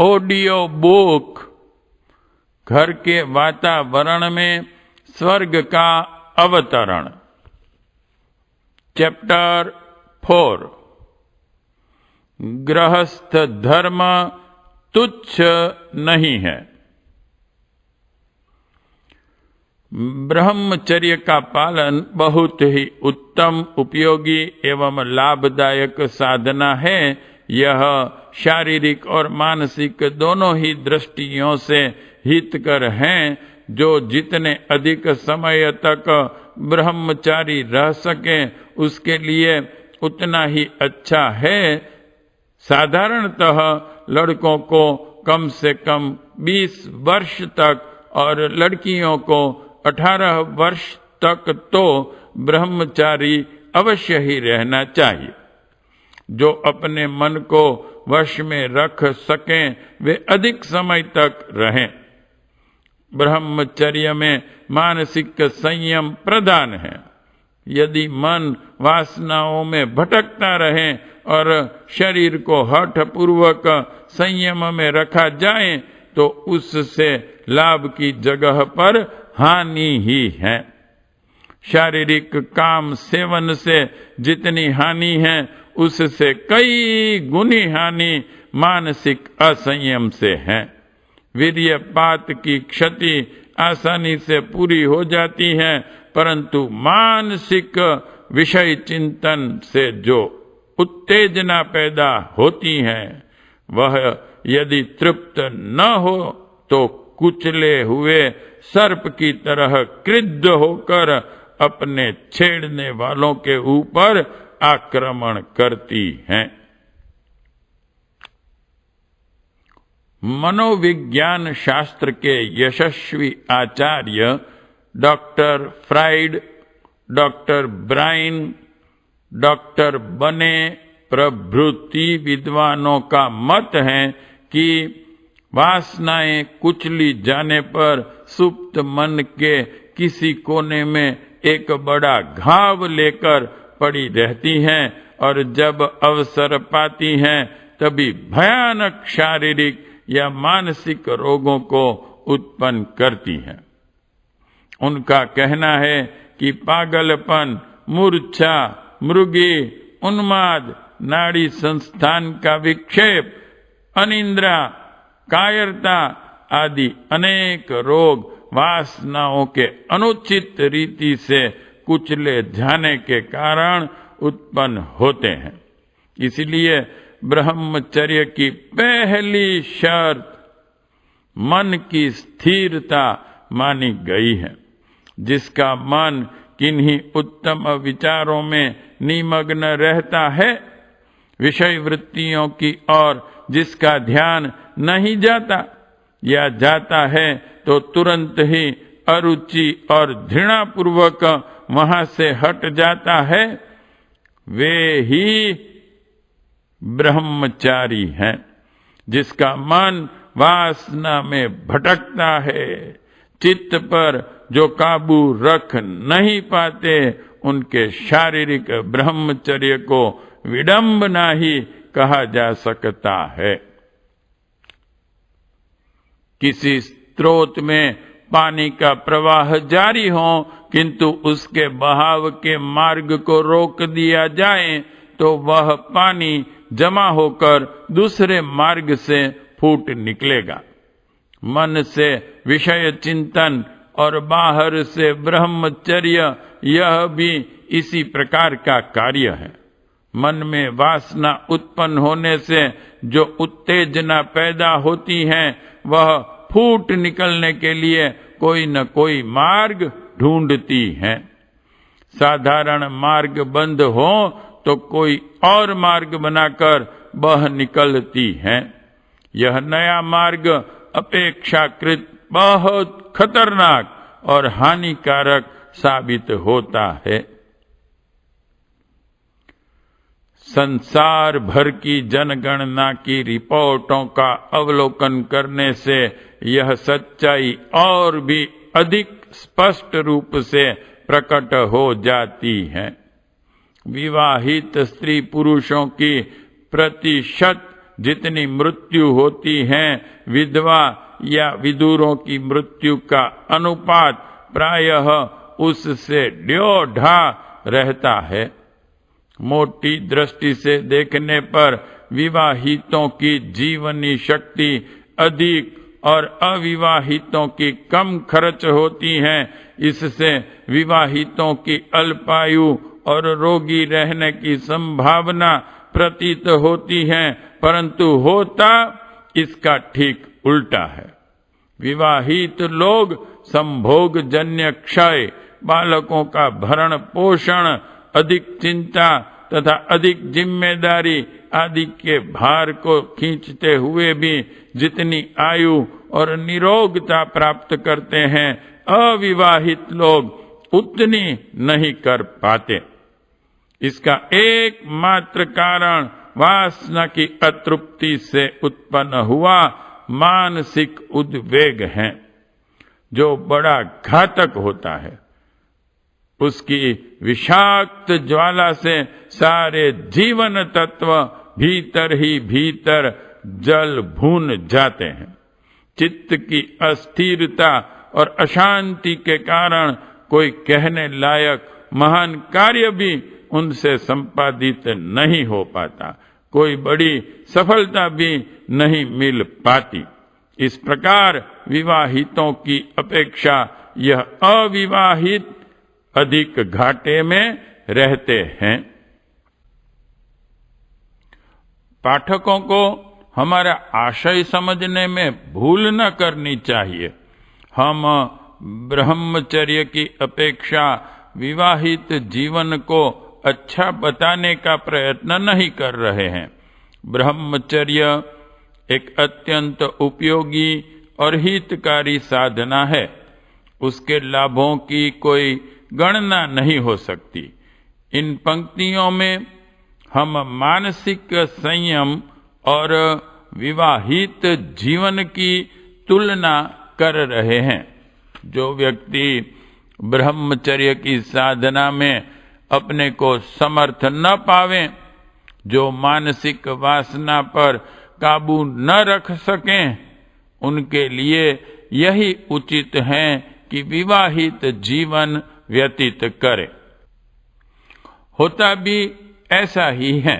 Audio book, घर के वातावरण में स्वर्ग का अवतरण। चैप्टर 4, गृहस्थ धर्म तुच्छ नहीं है। ब्रह्मचर्य का पालन बहुत ही उत्तम, उपयोगी एवं लाभदायक साधना है। यह शारीरिक और मानसिक दोनों ही दृष्टियों से हितकर हैं। जो जितने अधिक समय तक ब्रह्मचारी रह सके उसके लिए उतना ही अच्छा है। साधारणतः लड़कों को कम से कम 20 वर्ष तक और लड़कियों को 18 वर्ष तक तो ब्रह्मचारी अवश्य ही रहना चाहिए। जो अपने मन को वश में रख सकें वे अधिक समय तक रहें। ब्रह्मचर्य में मानसिक संयम प्रधान है। यदि मन वासनाओं में भटकता रहे और शरीर को हठ पूर्वक संयम में रखा जाए तो उससे लाभ की जगह पर हानि ही है। शारीरिक काम सेवन से जितनी हानि है उससे कई गुनी हानि मानसिक असंयम से है। वीर्यपात की क्षति आसानी से पूरी हो जाती है, परंतु मानसिक विषय चिंतन से जो उत्तेजना पैदा होती है वह यदि तृप्त न हो तो कुचले हुए सर्प की तरह क्रुद्ध होकर अपने छेड़ने वालों के ऊपर आक्रमण करती हैं। मनोविज्ञान शास्त्र के यशस्वी आचार्य डॉक्टर फ्राइड, डॉक्टर ब्राइन, डॉक्टर बने प्रभृति विद्वानों का मत है कि वासनाएं कुचली जाने पर सुप्त मन के किसी कोने में एक बड़ा घाव लेकर पड़ी रहती हैं और जब अवसर पाती हैं तभी भयानक शारीरिक या मानसिक रोगों को उत्पन्न करती हैं। उनका कहना है कि पागलपन, मूर्छा, मृगी, उन्माद, नाड़ी संस्थान का विक्षेप, अनिद्रा, कायरता आदि अनेक रोग वासनाओं के अनुचित रीति से कुचले जाने के कारण उत्पन्न होते हैं। इसलिए ब्रह्मचर्य की पहली शर्त मन की स्थिरता मानी गई है। जिसका मन किन्हीं उत्तम विचारों में निमग्न रहता है, विषय वृत्तियों की ओर जिसका ध्यान नहीं जाता या जाता है तो तुरंत ही अरुचि और घृणा पूर्वक वहां से हट जाता है, वे ही ब्रह्मचारी हैं। जिसका मन वासना में भटकता है, चित्त पर जो काबू रख नहीं पाते, उनके शारीरिक ब्रह्मचर्य को विडंबना ही कहा जा सकता है। किसी स्रोत में पानी का प्रवाह जारी हो किंतु उसके बहाव के मार्ग को रोक दिया जाए तो वह पानी जमा होकर दूसरे मार्ग से फूट निकलेगा। मन से विषय चिंतन और बाहर से ब्रह्मचर्य, यह भी इसी प्रकार का कार्य है। मन में वासना उत्पन्न होने से जो उत्तेजना पैदा होती है वह फूट निकलने के लिए कोई न कोई मार्ग ढूंढती है। साधारण मार्ग बंद हो तो कोई और मार्ग बनाकर बह निकलती है। यह नया मार्ग अपेक्षाकृत बहुत खतरनाक और हानिकारक साबित होता है। संसार भर की जनगणना की रिपोर्टों का अवलोकन करने से यह सच्चाई और भी अधिक स्पष्ट रूप से प्रकट हो जाती है। विवाहित स्त्री पुरुषों की प्रतिशत जितनी मृत्यु होती है विधवा या विधुरों की मृत्यु का अनुपात प्रायः उससे ढा रहता है। मोटी दृष्टि से देखने पर विवाहितों की जीवनी शक्ति अधिक और अविवाहितों की कम खर्च होती है। इससे विवाहितों की अल्पायु और रोगी रहने की संभावना प्रतीत होती है, परंतु होता इसका ठीक उल्टा है। विवाहित लोग संभोग जन्य क्षय, बालकों का भरण पोषण, अधिक चिंता तथा अधिक जिम्मेदारी आदि के भार को खींचते हुए भी जितनी आयु और निरोगता प्राप्त करते हैं, अविवाहित लोग उतनी नहीं कर पाते। इसका एकमात्र कारण वासना की अतृप्ति से उत्पन्न हुआ मानसिक उद्वेग है, जो बड़ा घातक होता है। उसकी विषाक्त ज्वाला से सारे जीवन तत्व भीतर ही भीतर जल भून जाते हैं। चित्त की अस्थिरता और अशांति के कारण कोई कहने लायक महान कार्य भी उनसे संपादित नहीं हो पाता, कोई बड़ी सफलता भी नहीं मिल पाती। इस प्रकार विवाहितों की अपेक्षा यह अविवाहित अधिक घाटे में रहते हैं। पाठकों को हमारा आशय समझने में भूल न करनी चाहिए। हम ब्रह्मचर्य की अपेक्षा विवाहित जीवन को अच्छा बताने का प्रयत्न नहीं कर रहे हैं। ब्रह्मचर्य एक अत्यंत उपयोगी और हितकारी साधना है। उसके लाभों की कोई गणना नहीं हो सकती। इन पंक्तियों में हम मानसिक संयम और विवाहित जीवन की तुलना कर रहे हैं। जो व्यक्ति ब्रह्मचर्य की साधना में अपने को समर्थ न पावे, जो मानसिक वासना पर काबू न रख सकें, उनके लिए यही उचित है कि विवाहित जीवन व्यतीत करे। होता भी ऐसा ही है।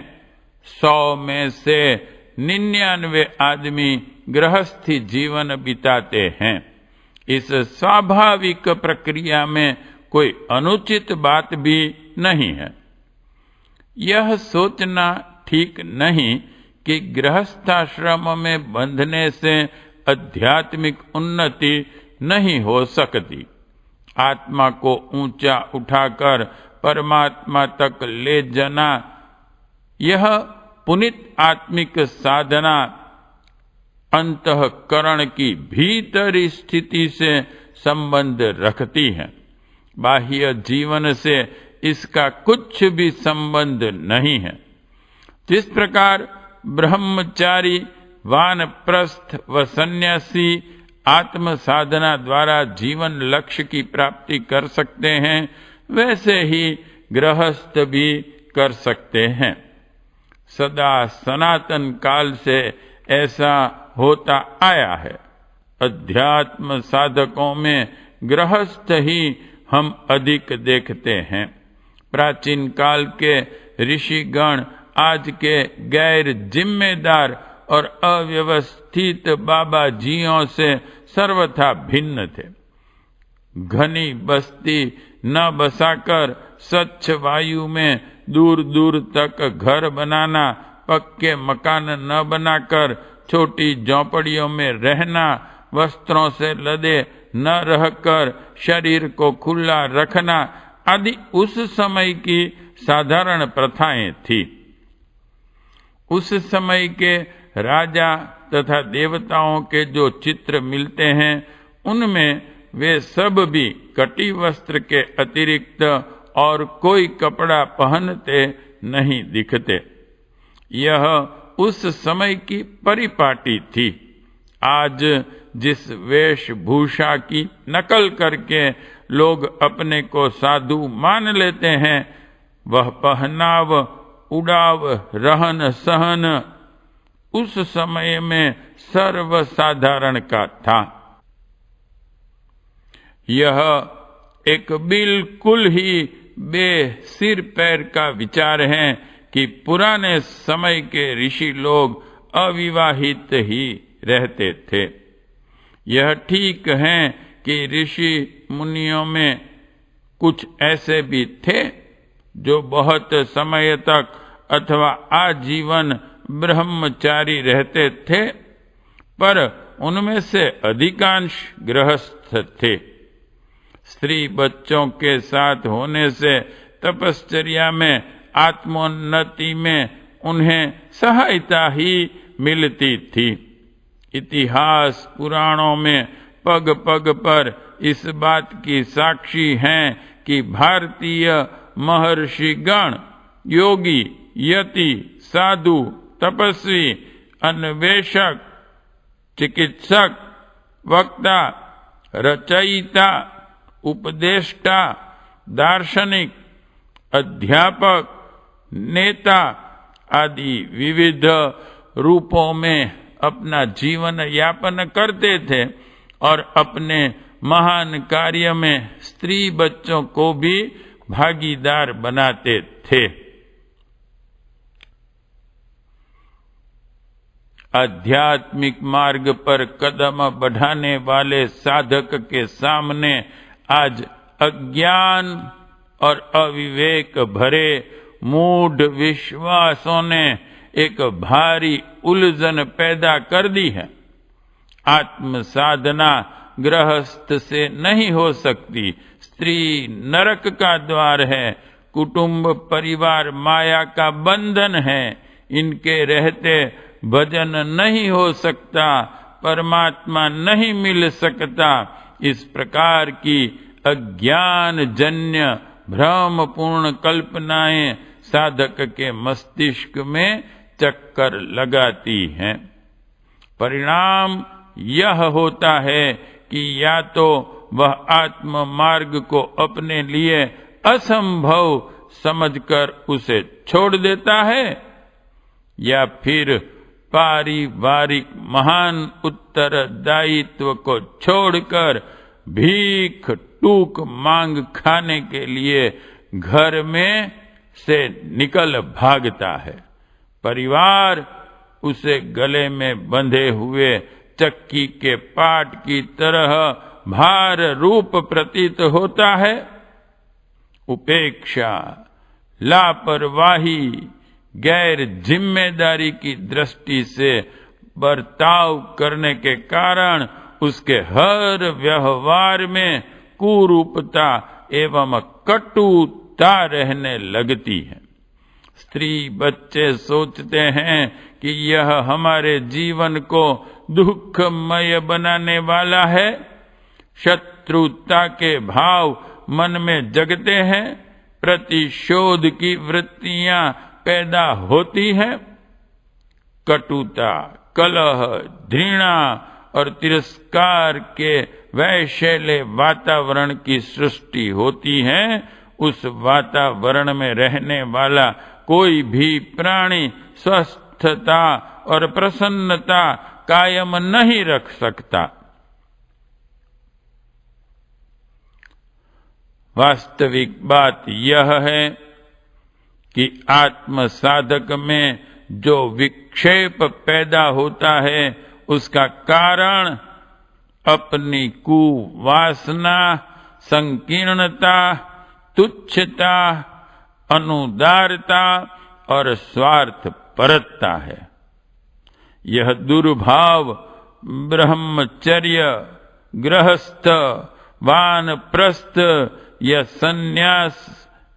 100 में से 99 आदमी गृहस्थी जीवन बिताते हैं। इस स्वाभाविक प्रक्रिया में कोई अनुचित बात भी नहीं है। यह सोचना ठीक नहीं कि गृहस्थाश्रम में बंधने से आध्यात्मिक उन्नति नहीं हो सकती। आत्मा को ऊंचा उठाकर परमात्मा तक ले जाना, यह पुनित आत्मिक साधना अंतःकरण की भीतरी स्थिति से संबंध रखती है। बाह्य जीवन से इसका कुछ भी संबंध नहीं है। जिस प्रकार ब्रह्मचारी, वानप्रस्थ व सन्यासी आत्म साधना द्वारा जीवन लक्ष्य की प्राप्ति कर सकते हैं, वैसे ही गृहस्थ भी कर सकते हैं। सदा सनातन काल से ऐसा होता आया है। अध्यात्म साधकों में गृहस्थ ही हम अधिक देखते हैं। प्राचीन काल के ऋषिगण आज के गैर जिम्मेदार और अव्यवस्थित बाबा जियों से सर्वथा भिन्न थे। घनी बस्ती न बसाकर स्वच्छ वायु में दूर दूर तक घर बनाना, पक्के मकान न बनाकर छोटी झोंपड़ियों में रहना, वस्त्रों से लदे न रहकर शरीर को खुला रखना आदि उस समय की साधारण प्रथाएं थी। उस समय के राजा तथा देवताओं के जो चित्र मिलते हैं, उनमें वे सब भी कटी वस्त्र के अतिरिक्त और कोई कपड़ा पहनते नहीं दिखते। यह उस समय की परिपाटी थी। आज जिस वेशभूषा की नकल करके लोग अपने को साधु मान लेते हैं, वह पहनाव, उड़ाव, रहन सहन उस समय में सर्वसाधारण का था। यह एक बिल्कुल ही बेसिर पैर का विचार है कि पुराने समय के ऋषि लोग अविवाहित ही रहते थे। यह ठीक है कि ऋषि मुनियों में कुछ ऐसे भी थे जो बहुत समय तक अथवा आजीवन ब्रह्मचारी रहते थे, पर उनमें से अधिकांश गृहस्थ थे। स्त्री बच्चों के साथ होने से तपश्चर्या में, आत्मोन्नति में उन्हें सहायता ही मिलती थी। इतिहास पुराणों में पग पग पर इस बात की साक्षी हैं कि भारतीय महर्षिगण, योगी, यति, साधु, तपस्वी, अन्वेषक, चिकित्सक, वक्ता, रचयिता, उपदेष्टा, दार्शनिक, अध्यापक, नेता आदि विविध रूपों में अपना जीवन यापन करते थे और अपने महान कार्य में स्त्री बच्चों को भी भागीदार बनाते थे। आध्यात्मिक मार्ग पर कदम बढ़ाने वाले साधक के सामने आज अज्ञान और अविवेक भरे मूढ़ विश्वासों ने एक भारी उलझन पैदा कर दी है। आत्म साधना गृहस्थ से नहीं हो सकती। स्त्री नरक का द्वार है, कुटुंब परिवार माया का बंधन है। इनके रहते भजन नहीं हो सकता, परमात्मा नहीं मिल सकता। इस प्रकार की अज्ञान जन्य भ्रमपूर्ण कल्पनाएं साधक के मस्तिष्क में चक्कर लगाती हैं। परिणाम यह होता है कि या तो वह आत्म मार्ग को अपने लिए असंभव समझकर उसे छोड़ देता है, या फिर पारिवारिक महान उत्तरदायित्व को छोड़कर भीख टूक मांग खाने के लिए घर में से निकल भागता है। परिवार उसे गले में बंधे हुए चक्की के पाट की तरह भार रूप प्रतीत होता है। उपेक्षा, लापरवाही, गैर जिम्मेदारी की दृष्टि से बर्ताव करने के कारण उसके हर व्यवहार में कुरूपता एवं कटुता रहने लगती है। स्त्री बच्चे सोचते हैं कि यह हमारे जीवन को दुखमय बनाने वाला है। शत्रुता के भाव मन में जगते हैं, प्रतिशोध की वृत्तियां पैदा होती हैं। कटुता, कलह, घृणा और तिरस्कार के वैश्यले वातावरण की सृष्टि होती है। उस वातावरण में रहने वाला कोई भी प्राणी स्वस्थता और प्रसन्नता कायम नहीं रख सकता। वास्तविक बात यह है कि आत्म साधक में जो विक्षेप पैदा होता है उसका कारण अपनी कुवासना, संकीर्णता, तुच्छता, अनुदारता और स्वार्थपरता है। यह दुर्भाव ब्रह्मचर्य, गृहस्थ, वानप्रस्थ या सन्यास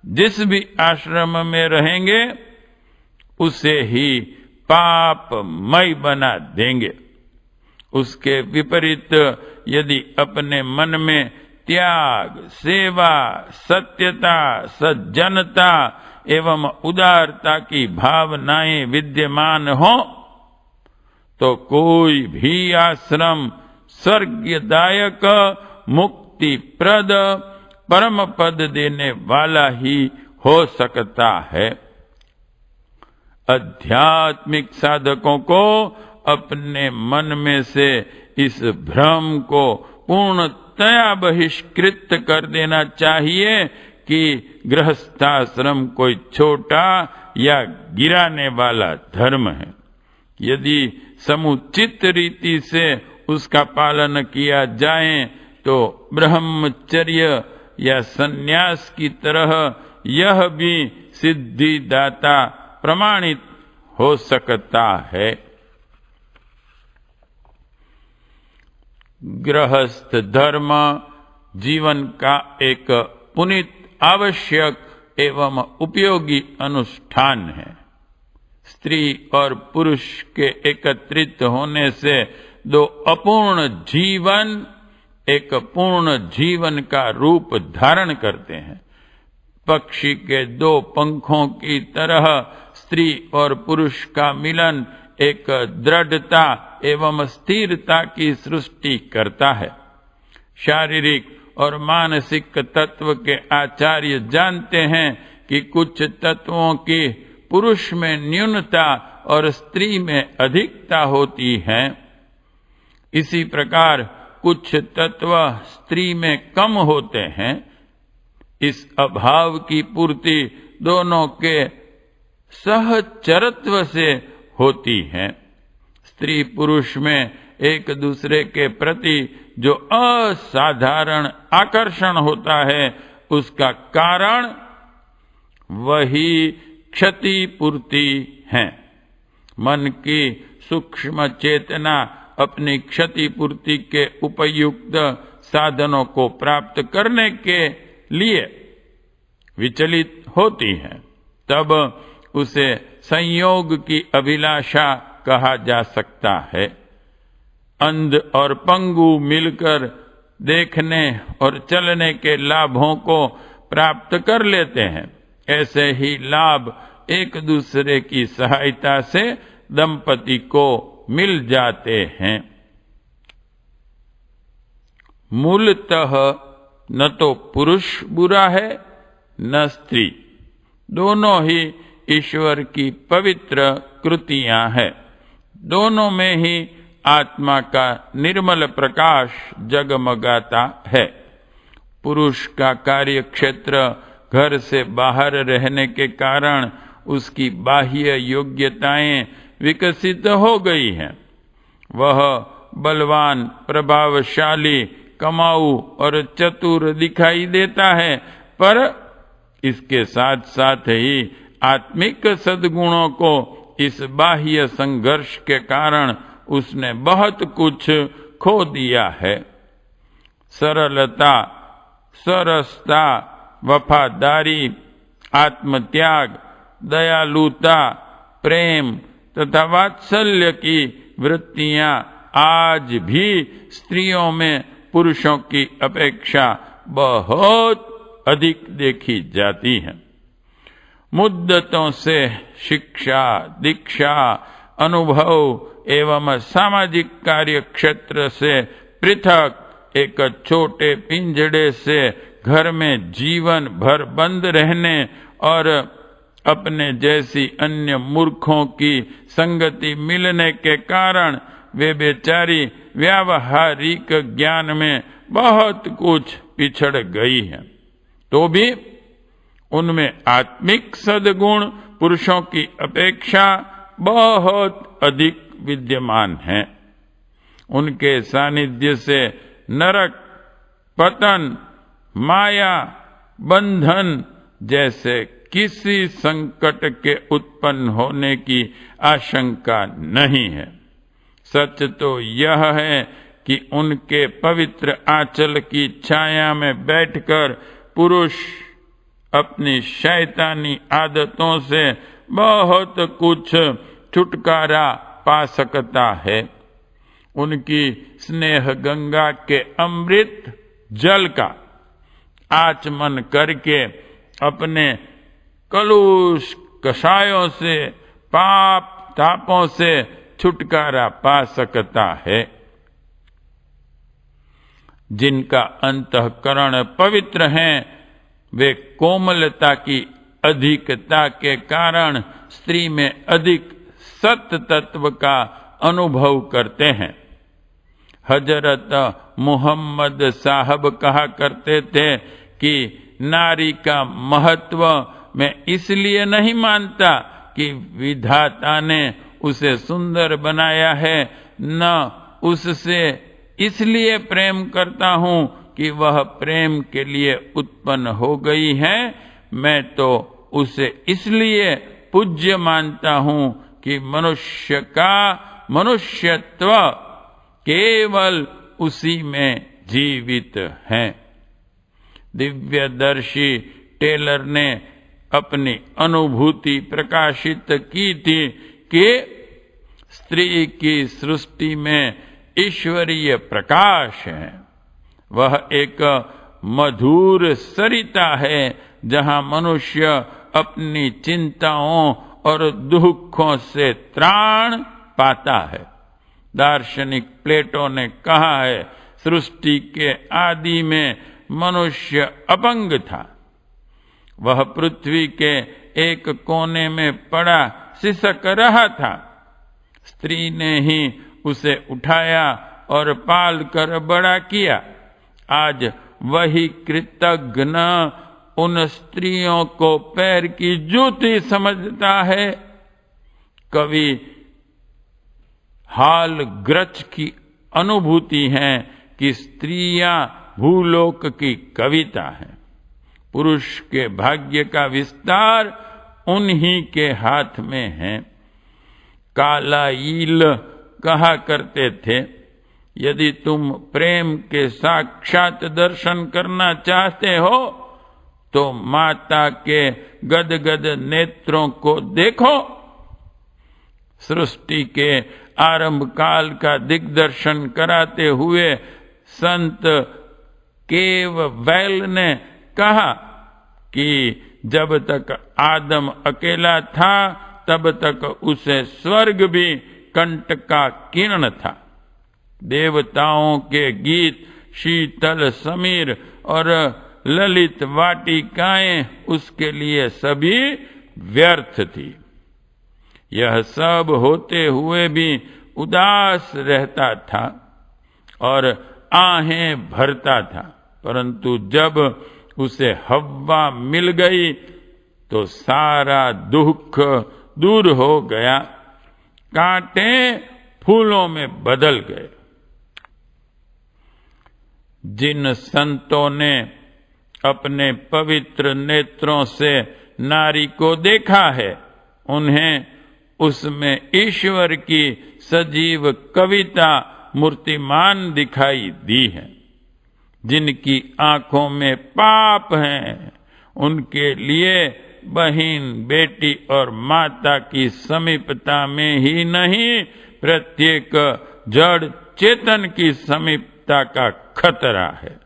जिस भी आश्रम में रहेंगे उसे ही पापमय बना देंगे। उसके विपरीत यदि अपने मन में त्याग, सेवा, सत्यता, सज्जनता एवं उदारता की भावनाएं विद्यमान हो तो कोई भी आश्रम स्वर्गदायक, मुक्तिप्रद, परम पद देने वाला ही हो सकता है। आध्यात्मिक साधकों को अपने मन में से इस भ्रम को पूर्णतया बहिष्कृत कर देना चाहिए कि गृहस्थाश्रम कोई छोटा या गिराने वाला धर्म है। यदि समुचित रीति से उसका पालन किया जाए तो ब्रह्मचर्य या सन्यास की तरह यह भी सिद्धिदाता प्रमाणित हो सकता है। गृहस्थ धर्म जीवन का एक पुनीत, आवश्यक एवं उपयोगी अनुष्ठान है। स्त्री और पुरुष के एकत्रित होने से दो अपूर्ण जीवन एक पूर्ण जीवन का रूप धारण करते हैं। पक्षी के दो पंखों की तरह स्त्री और पुरुष का मिलन एक दृढ़ता एवं स्थिरता की सृष्टि करता है। शारीरिक और मानसिक तत्व के आचार्य जानते हैं कि कुछ तत्वों की पुरुष में न्यूनता और स्त्री में अधिकता होती है। इसी प्रकार कुछ तत्व स्त्री में कम होते हैं। इस अभाव की पूर्ति दोनों के सहचरत्व से होती है। स्त्री पुरुष में एक दूसरे के प्रति जो असाधारण आकर्षण होता है, उसका कारण वही क्षतिपूर्ति है। मन की सूक्ष्म चेतना अपनी क्षतिपूर्ति के उपयुक्त साधनों को प्राप्त करने के लिए विचलित होती है, तब उसे संयोग की अभिलाषा कहा जा सकता है। अंध और पंगु मिलकर देखने और चलने के लाभों को प्राप्त कर लेते हैं। ऐसे ही लाभ एक दूसरे की सहायता से दंपति को मिल जाते हैं। मूलतः न तो पुरुष बुरा है न स्त्री, दोनों ही ईश्वर की पवित्र कृतियां हैं। दोनों में ही आत्मा का निर्मल प्रकाश जगमगाता है। पुरुष का कार्य क्षेत्र घर से बाहर रहने के कारण उसकी बाह्य योग्यताएं विकसित हो गई हैं। वह बलवान, प्रभावशाली, कमाऊ और चतुर दिखाई देता है, पर इसके साथ साथ ही आत्मिक सद्गुणों को इस बाह्य संघर्ष के कारण उसने बहुत कुछ खो दिया है। सरलता, सरसता, वफादारी, आत्मत्याग, दयालुता, प्रेम तथा वात्सल्य की वृत्तियां आज भी स्त्रियों में पुरुषों की अपेक्षा बहुत अधिक देखी जाती हैं। मुद्दतों से शिक्षा, दीक्षा, अनुभव एवं सामाजिक कार्य क्षेत्र से पृथक एक छोटे पिंजड़े से घर में जीवन भर बंद रहने और अपने जैसी अन्य मूर्खों की संगति मिलने के कारण वे बेचारी व्यावहारिक ज्ञान में बहुत कुछ पिछड़ गई है। तो भी उनमें आत्मिक सद्गुण पुरुषों की अपेक्षा बहुत अधिक विद्यमान हैं। उनके सानिध्य से नरक, पतन, माया, बंधन जैसे किसी संकट के उत्पन्न होने की आशंका नहीं है। सच तो यह है कि उनके पवित्र आंचल की छाया में बैठकर पुरुष अपनी शैतानी आदतों से बहुत कुछ छुटकारा पा सकता है। उनकी स्नेह गंगा के अमृत जल का आचमन करके अपने कलुष कषायों से, पाप तापों से छुटकारा पा सकता है। जिनका अंतःकरण पवित्र है, वे कोमलता की अधिकता के कारण स्त्री में अधिक सत तत्व का अनुभव करते हैं। हजरत मोहम्मद साहब कहा करते थे कि नारी का महत्व मैं इसलिए नहीं मानता कि विधाता ने उसे सुंदर बनाया है, न उससे इसलिए प्रेम करता हूं कि वह प्रेम के लिए उत्पन्न हो गई है, मैं तो उसे इसलिए पूज्य मानता हूं कि मनुष्य का मनुष्यत्व केवल उसी में जीवित है। दिव्यदर्शी टेलर ने अपनी अनुभूति प्रकाशित की थी कि स्त्री की सृष्टि में ईश्वरीय प्रकाश है। वह एक मधुर सरिता है जहां मनुष्य अपनी चिंताओं और दुखों से त्राण पाता है। दार्शनिक प्लेटो ने कहा है, सृष्टि के आदि में मनुष्य अपंग था। वह पृथ्वी के एक कोने में पड़ा सिसक रहा था। स्त्री ने ही उसे उठाया और पाल कर बड़ा किया। आज वही कृतज्ञ उन स्त्रियों को पैर की जूती समझता है। कवि हाल ग्रच की अनुभूति है कि स्त्रियां भूलोक की कविता है। पुरुष के भाग्य का विस्तार उन्हीं के हाथ में है। कालाइल कहा करते थे, यदि तुम प्रेम के साक्षात दर्शन करना चाहते हो तो माता के गदगद नेत्रों को देखो। सृष्टि के आरंभ काल का दिग्दर्शन कराते हुए संत केववैल ने कहा कि जब तक आदम अकेला था तब तक उसे स्वर्ग भी कंठ का किरण था। देवताओं के गीत, शीतल समीर और ललित वाटिकाएं उसके लिए सभी व्यर्थ थी। यह सब होते हुए भी उदास रहता था और आहें भरता था, परंतु जब उसे हव्वा मिल गई तो सारा दुख दूर हो गया। कांटे फूलों में बदल गए। जिन संतों ने अपने पवित्र नेत्रों से नारी को देखा है, उन्हें उसमें ईश्वर की सजीव कविता मूर्तिमान दिखाई दी है। जिनकी आंखों में पाप हैं, उनके लिए बहन, बेटी और माता की समीपता में ही नहीं, प्रत्येक जड़ चेतन की समीपता का खतरा है।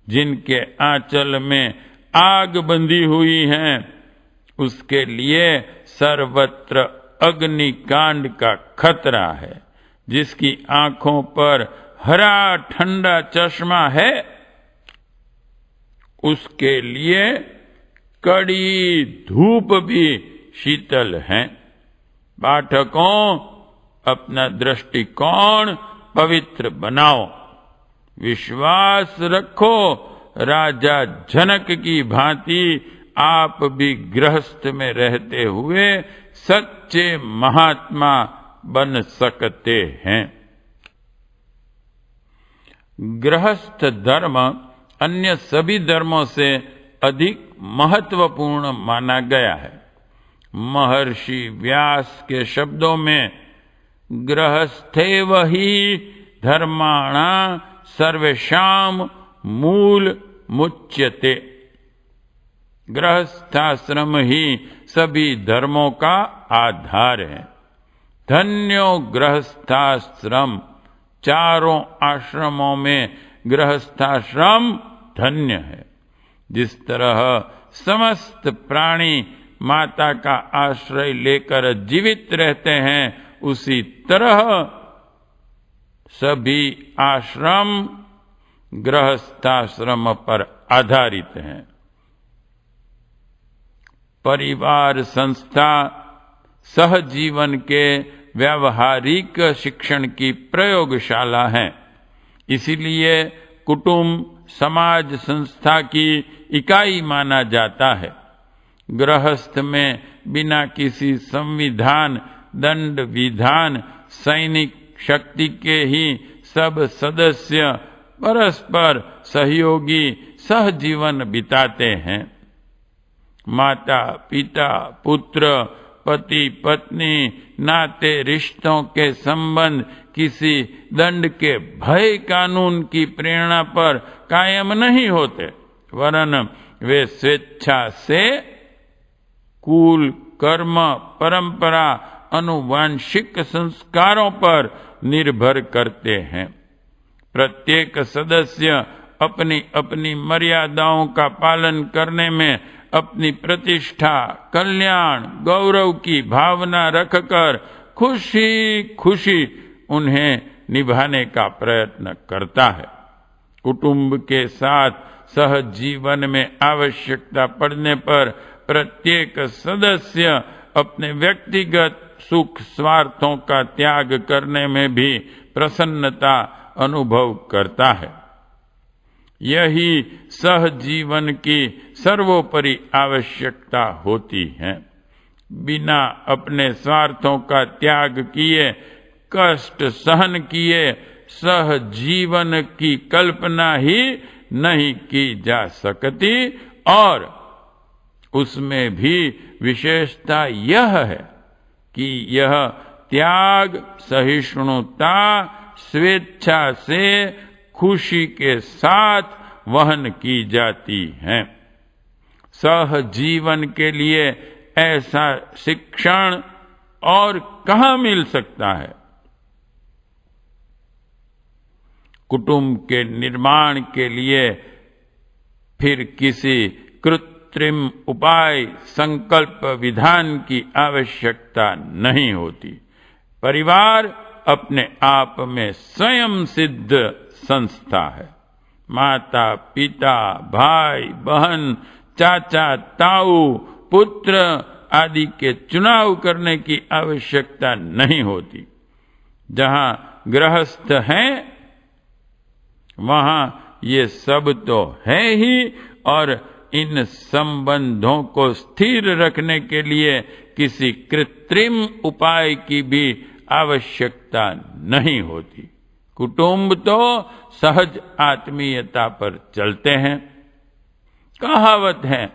जिनके आंचल में आग बंधी हुई है, उसके लिए सर्वत्र अग्निकांड का खतरा है। जिसकी आंखों पर हरा ठंडा चश्मा है, उसके लिए कड़ी धूप भी शीतल है। पाठकों, अपना दृष्टिकोण पवित्र बनाओ। विश्वास रखो, राजा जनक की भांति आप भी गृहस्थ में रहते हुए सच्चे महात्मा बन सकते हैं। गृहस्थ धर्म अन्य सभी धर्मों से अधिक महत्वपूर्ण माना गया है। महर्षि व्यास के शब्दों में गृहस्थेव ही धर्माणा सर्वेषां मूल मुच्यते। गृहस्थाश्रम ही सभी धर्मों का आधार है। धन्यो गृहस्थाश्रम। चारों आश्रमों में गृहस्थाश्रम धन्य है। जिस तरह समस्त प्राणी माता का आश्रय लेकर जीवित रहते हैं, उसी तरह सभी आश्रम गृहस्थाश्रम पर आधारित हैं। परिवार संस्था सहजीवन के व्यावहारिक शिक्षण की प्रयोगशाला हैं। इसीलिए कुटुंब समाज संस्था की इकाई माना जाता है। गृहस्थ में बिना किसी संविधान, दंड, विधान, सैनिक शक्ति के ही सब सदस्य परस्पर सहयोगी सहजीवन बिताते हैं। माता पिता, पुत्र, पति पत्नी, नाते रिश्तों के संबंध किसी दंड के भय कानून की प्रेरणा पर कायम नहीं होते, वरन वे स्वेच्छा से कुल, कर्म, परंपरा, अनुवांशिक संस्कारों पर निर्भर करते हैं। प्रत्येक सदस्य अपनी अपनी मर्यादाओं का पालन करने में अपनी प्रतिष्ठा, कल्याण, गौरव की भावना रखकर खुशी खुशी उन्हें निभाने का प्रयत्न करता है। कुटुंब के साथ सहजीवन में आवश्यकता पड़ने पर प्रत्येक सदस्य अपने व्यक्तिगत सुख स्वार्थों का त्याग करने में भी प्रसन्नता अनुभव करता है। यही सहजीवन की सर्वोपरि आवश्यकता होती है। बिना अपने स्वार्थों का त्याग किए, कष्ट सहन किए सहजीवन की कल्पना ही नहीं की जा सकती। और उसमें भी विशेषता यह है कि यह त्याग, सहिष्णुता, स्वेच्छा से खुशी के साथ वहन की जाती है। सहजीवन के लिए ऐसा शिक्षण और कहाँ मिल सकता है? कुटुंब के निर्माण के लिए फिर किसी कृत्रिम उपाय, संकल्प, विधान की आवश्यकता नहीं होती। परिवार अपने आप में स्वयं सिद्ध संस्था है। माता पिता, भाई बहन, चाचा ताऊ, पुत्र आदि के चुनाव करने की आवश्यकता नहीं होती। जहां गृहस्थ हैं वहां ये सब तो है ही, और इन संबंधों को स्थिर रखने के लिए किसी कृत्रिम उपाय की भी आवश्यकता नहीं होती। कुटुंब तो सहज आत्मीयता पर चलते हैं। कहावत है,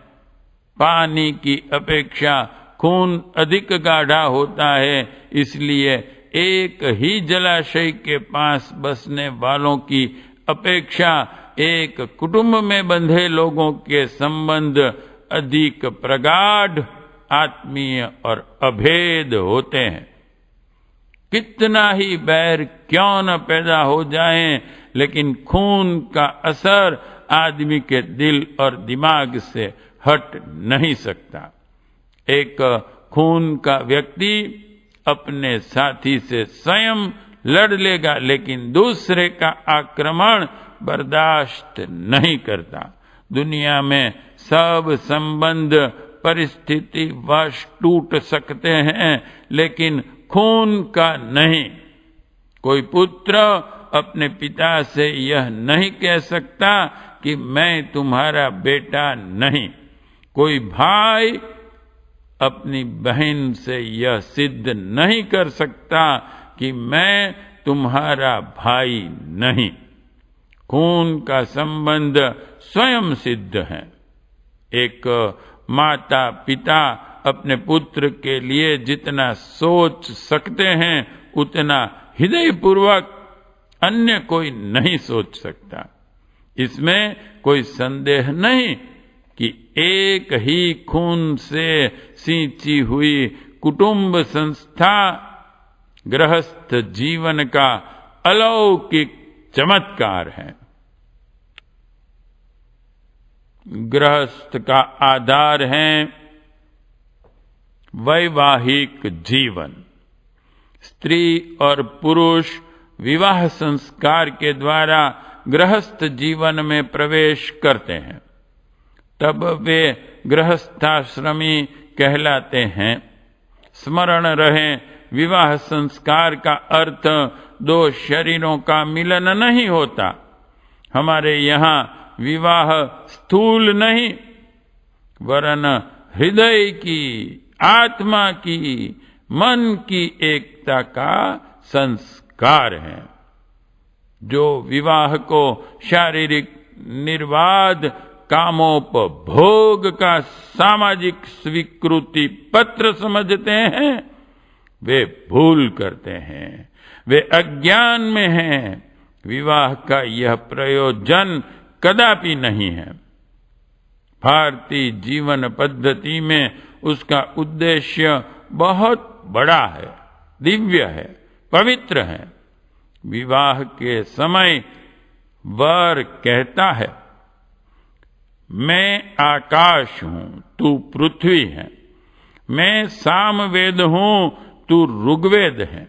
पानी की अपेक्षा खून अधिक गाढ़ा होता है, इसलिए एक ही जलाशय के पास बसने वालों की अपेक्षा एक कुटुंब में बंधे लोगों के संबंध अधिक प्रगाढ़, आत्मीय और अभेद होते हैं। कितना ही बैर क्यों न पैदा हो जाए, लेकिन खून का असर आदमी के दिल और दिमाग से हट नहीं सकता। एक खून का व्यक्ति अपने साथी से स्वयं लड़ लेगा, लेकिन दूसरे का आक्रमण बर्दाश्त नहीं करता। दुनिया में सब संबंध परिस्थितिवश टूट सकते हैं, लेकिन खून का नहीं। कोई पुत्र अपने पिता से यह नहीं कह सकता कि मैं तुम्हारा बेटा नहीं। कोई भाई अपनी बहन से यह सिद्ध नहीं कर सकता कि मैं तुम्हारा भाई नहीं। खून का संबंध स्वयं सिद्ध है। एक माता पिता अपने पुत्र के लिए जितना सोच सकते हैं, उतना हृदयपूर्वक अन्य कोई नहीं सोच सकता। इसमें कोई संदेह नहीं कि एक ही खून से सींची हुई कुटुंब संस्था गृहस्थ जीवन का अलौकिक चमत्कार है। गृहस्थ का आधार है वैवाहिक जीवन। स्त्री और पुरुष विवाह संस्कार के द्वारा गृहस्थ जीवन में प्रवेश करते हैं, तब वे गृहस्थाश्रमी कहलाते हैं। स्मरण रहे, विवाह संस्कार का अर्थ दो शरीरों का मिलन नहीं होता। हमारे यहाँ विवाह स्थूल नहीं, वरन हृदय की, आत्मा की, मन की एकता का संस्कार है। जो विवाह को शारीरिक निर्वाद, कामोपभोग का सामाजिक स्वीकृति पत्र समझते हैं, वे भूल करते हैं, वे अज्ञान में हैं। विवाह का यह प्रयोजन कदापि नहीं है। भारतीय जीवन पद्धति में उसका उद्देश्य बहुत बड़ा है, दिव्य है, पवित्र है। विवाह के समय वर कहता है, मैं आकाश हूं, तू पृथ्वी है, मैं सामवेद हूं, तू ऋग्वेद है।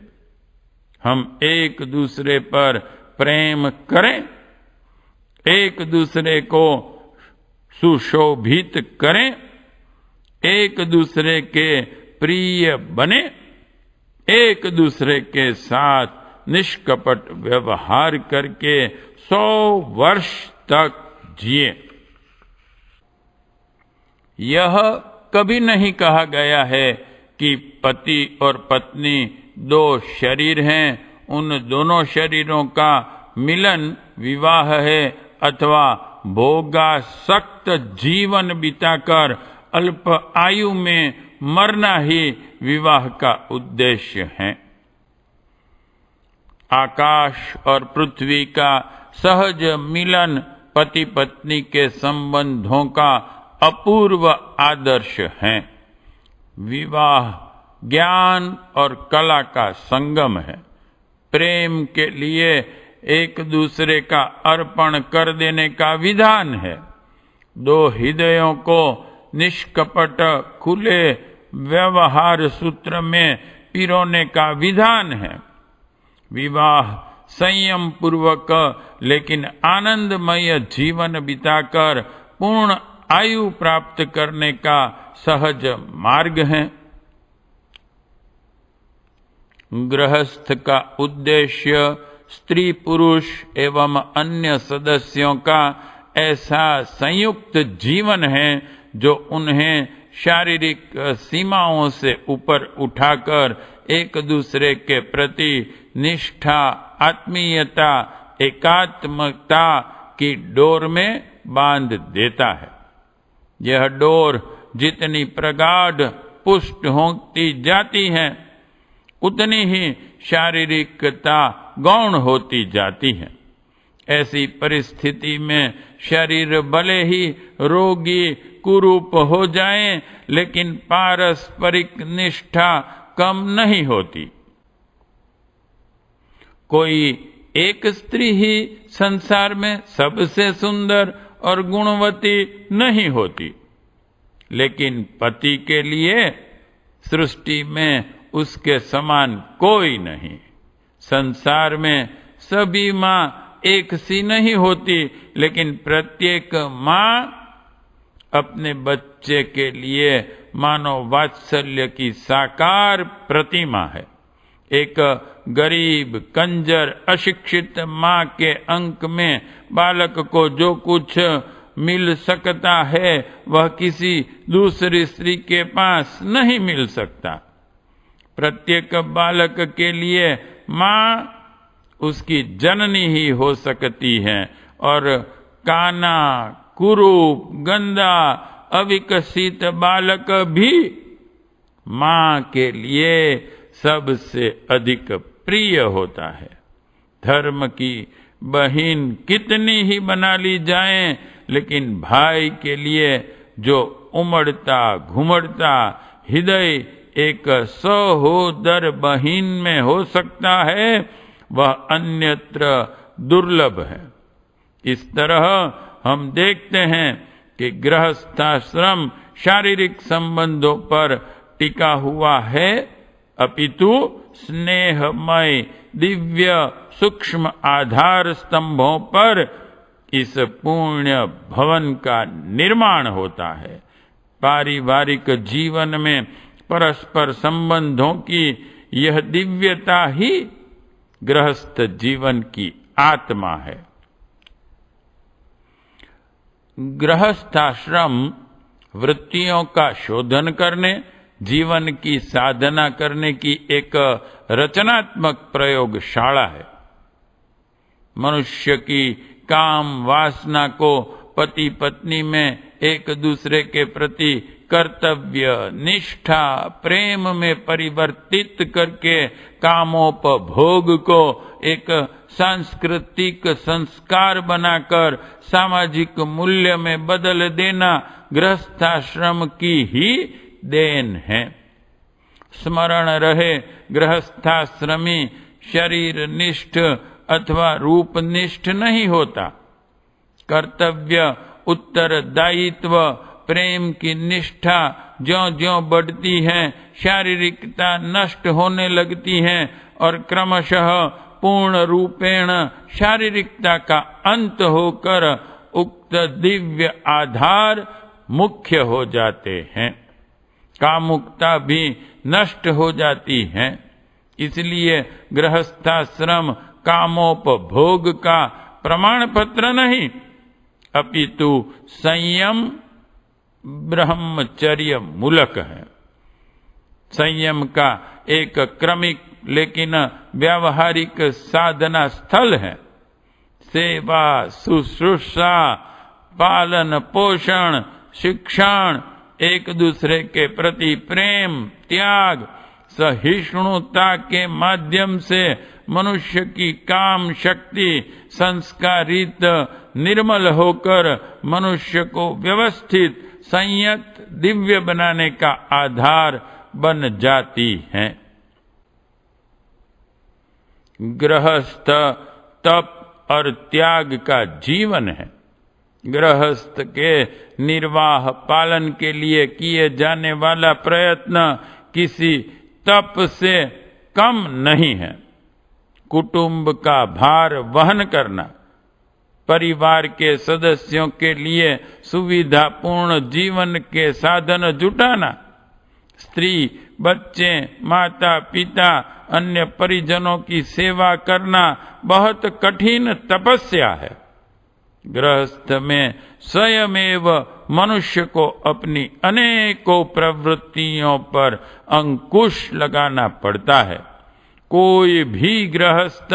हम एक दूसरे पर प्रेम करें, एक दूसरे को सुशोभित करें, एक दूसरे के प्रिय बने, एक दूसरे के साथ निष्कपट व्यवहार करके 100 वर्ष तक जिए। यह कभी नहीं कहा गया है कि पति और पत्नी दो शरीर हैं, उन दोनों शरीरों का मिलन विवाह है, अथवा भोगासक्त जीवन बिताकर अल्प आयु में मरना ही विवाह का उद्देश्य है। आकाश और पृथ्वी का सहज मिलन पति पत्नी के संबंधों का अपूर्व आदर्श है। विवाह ज्ञान और कला का संगम है। प्रेम के लिए एक दूसरे का अर्पण कर देने का विधान है। दो हृदयों को निष्कपट खुले व्यवहार सूत्र में पिरोने का विधान है। विवाह संयम पूर्वक लेकिन आनंदमय जीवन बिताकर पूर्ण आयु प्राप्त करने का सहज मार्ग है। गृहस्थ का उद्देश्य स्त्री पुरुष एवं अन्य सदस्यों का ऐसा संयुक्त जीवन है जो उन्हें शारीरिक सीमाओं से ऊपर उठाकर एक दूसरे के प्रति निष्ठा, आत्मीयता, एकात्मता की डोर में बांध देता है। यह डोर जितनी प्रगाढ़ पुष्ट होती जाती है, उतनी ही शारीरिकता गौण होती जाती है। ऐसी परिस्थिति में शरीर भले ही रोगी कुरूप हो जाए, लेकिन पारस्परिक निष्ठा कम नहीं होती। कोई एक स्त्री ही संसार में सबसे सुंदर और गुणवती नहीं होती, लेकिन पति के लिए सृष्टि में उसके समान कोई नहीं। संसार में सभी माँ एक सी नहीं होती, लेकिन प्रत्येक माँ अपने बच्चे के लिए मानव वात्सल्य की साकार प्रतिमा है। एक गरीब, कंजर, अशिक्षित माँ के अंक में बालक को जो कुछ मिल सकता है, वह किसी दूसरी स्त्री के पास नहीं मिल सकता। प्रत्येक बालक के लिए माँ उसकी जननी ही हो सकती है, और काना, कुरूप, गंदा, अविकसित बालक भी माँ के लिए सबसे अधिक प्रिय होता है। धर्म की बहन कितनी ही बना ली जाए, लेकिन भाई के लिए जो उमड़ता घुमड़ता हृदय एक सहोदर बहन में हो सकता है, वह अन्यत्र दुर्लभ है। इस तरह हम देखते हैं कि गृहस्थाश्रम शारीरिक संबंधों पर टिका हुआ है, अपितु स्नेहमय दिव्य सूक्ष्म आधार स्तंभों पर इस पुण्य भवन का निर्माण होता है। पारिवारिक जीवन में परस्पर संबंधों की यह दिव्यता ही गृहस्थ जीवन की आत्मा है। गृहस्थाश्रम वृत्तियों का शोधन करने, जीवन की साधना करने की एक रचनात्मक प्रयोगशाला है। मनुष्य की काम वासना को पति पत्नी में एक दूसरे के प्रति कर्तव्य, निष्ठा, प्रेम में परिवर्तित करके कामोपभोग को एक सांस्कृतिक संस्कार बनाकर सामाजिक मूल्य में बदल देना गृहस्थाश्रम की ही देन है। स्मरण रहे, गृहस्थाश्रमी शरीर निष्ठ अथवा रूप निष्ठ नहीं होता। कर्तव्य, उत्तरदायित्व, प्रेम की निष्ठा ज्यों-ज्यों बढ़ती है, शारीरिकता नष्ट होने लगती है और क्रमशः पूर्ण रूपेण शारीरिकता का अंत होकर उक्त दिव्य आधार मुख्य हो जाते हैं। कामुकता भी नष्ट हो जाती है। इसलिए गृहस्थाश्रम कामोपभोग का प्रमाण पत्र नहीं, अपितु संयम ब्रह्मचर्य मूलक है। संयम का एक क्रमिक लेकिन व्यावहारिक साधना स्थल है। सेवा, शुश्रूषा, पालन पोषण, शिक्षण, एक दूसरे के प्रति प्रेम, त्याग, सहिष्णुता के माध्यम से मनुष्य की काम शक्ति संस्कारित निर्मल होकर मनुष्य को व्यवस्थित, संयत, दिव्य बनाने का आधार बन जाती है। गृहस्थ तप और त्याग का जीवन है। गृहस्थ के निर्वाह पालन के लिए किए जाने वाला प्रयत्न किसी तप से कम नहीं है। कुटुंब का भार वहन करना, परिवार के सदस्यों के लिए सुविधापूर्ण जीवन के साधन जुटाना, स्त्री, बच्चे, माता पिता, अन्य परिजनों की सेवा करना बहुत कठिन तपस्या है। गृहस्थ में स्वयमेव मनुष्य को अपनी अनेकों प्रवृत्तियों पर अंकुश लगाना पड़ता है। कोई भी गृहस्थ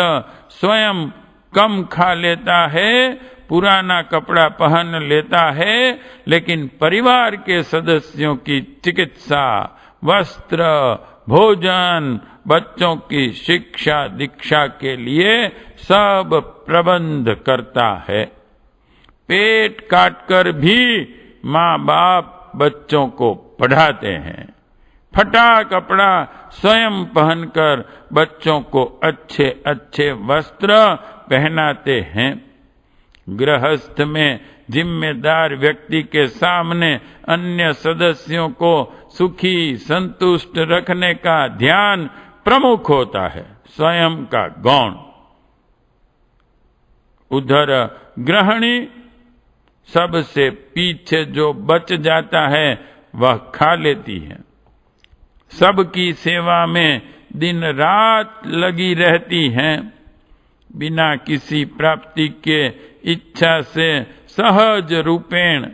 स्वयं कम खा लेता है, पुराना कपड़ा पहन लेता है, लेकिन परिवार के सदस्यों की चिकित्सा, वस्त्र, भोजन, बच्चों की शिक्षा दीक्षा के लिए सब प्रबंध करता है। पेट काटकर भी माँ बाप बच्चों को पढ़ाते हैं। फटा कपड़ा स्वयं पहनकर बच्चों को अच्छे अच्छे वस्त्र पहनाते हैं। गृहस्थ में जिम्मेदार व्यक्ति के सामने अन्य सदस्यों को सुखी संतुष्ट रखने का ध्यान प्रमुख होता है, स्वयं का गौण। उधर गृहिणी सबसे पीछे जो बच जाता है वह खा लेती है। सबकी सेवा में दिन रात लगी रहती हैं, बिना किसी प्राप्ति के इच्छा से सहज रूपेण।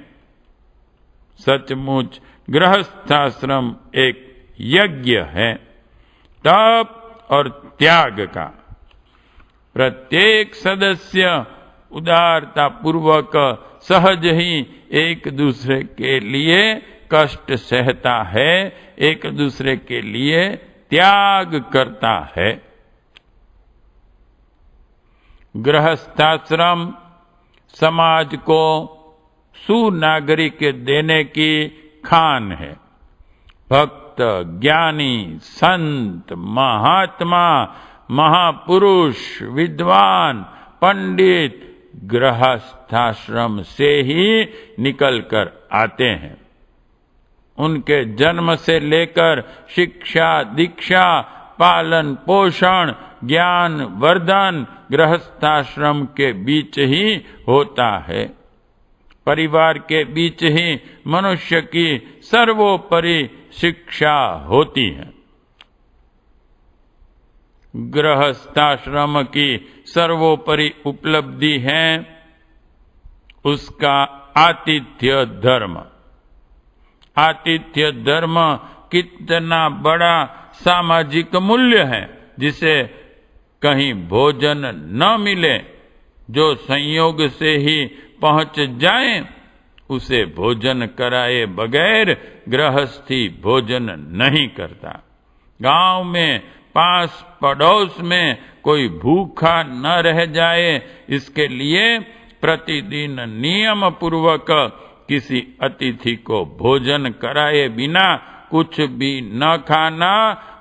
सचमुच गृहस्थाश्रम एक यज्ञ है, तप और त्याग का। प्रत्येक सदस्य उदारता पूर्वक सहज ही एक दूसरे के लिए कष्ट सहता है, एक दूसरे के लिए त्याग करता है। गृहस्थाश्रम समाज को सुनागरिक देने की खान है। भक्त, ज्ञानी, संत, महात्मा, महापुरुष, विद्वान, पंडित गृहस्थाश्रम से ही निकलकर आते हैं। उनके जन्म से लेकर शिक्षा दीक्षा, पालन पोषण, ज्ञान वर्धन गृहस्थाश्रम के बीच ही होता है। परिवार के बीच ही मनुष्य की सर्वोपरि शिक्षा होती है। गृहस्थाश्रम की सर्वोपरि उपलब्धि है उसका आतिथ्य धर्म। आतिथ्य धर्म कितना बड़ा सामाजिक मूल्य है, जिसे कहीं भोजन न मिले, जो संयोग से ही पहुंच जाए, उसे भोजन कराए बगैर गृहस्थी भोजन नहीं करता। गांव में पास पड़ोस में कोई भूखा न रह जाए, इसके लिए प्रतिदिन नियम पूर्वक किसी अतिथि को भोजन कराए बिना कुछ भी न खाना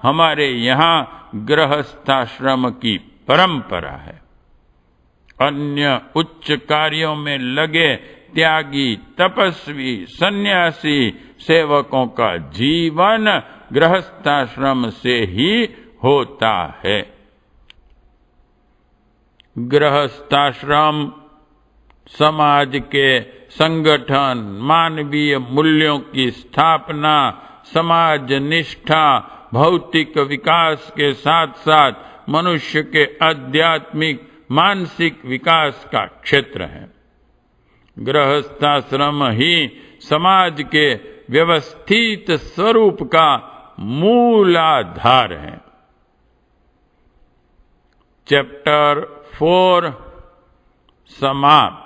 हमारे यहाँ गृहस्थाश्रम की परंपरा है। अन्य उच्च कार्यों में लगे त्यागी, तपस्वी, सन्यासी सेवकों का जीवन गृहस्थाश्रम से ही होता है। गृहस्थाश्रम समाज के संगठन, मानवीय मूल्यों की स्थापना, समाज निष्ठा, भौतिक विकास के साथ साथ मनुष्य के आध्यात्मिक मानसिक विकास का क्षेत्र है। गृहस्थाश्रम ही समाज के व्यवस्थित स्वरूप का मूलाधार है। चैप्टर 4 समाप्त।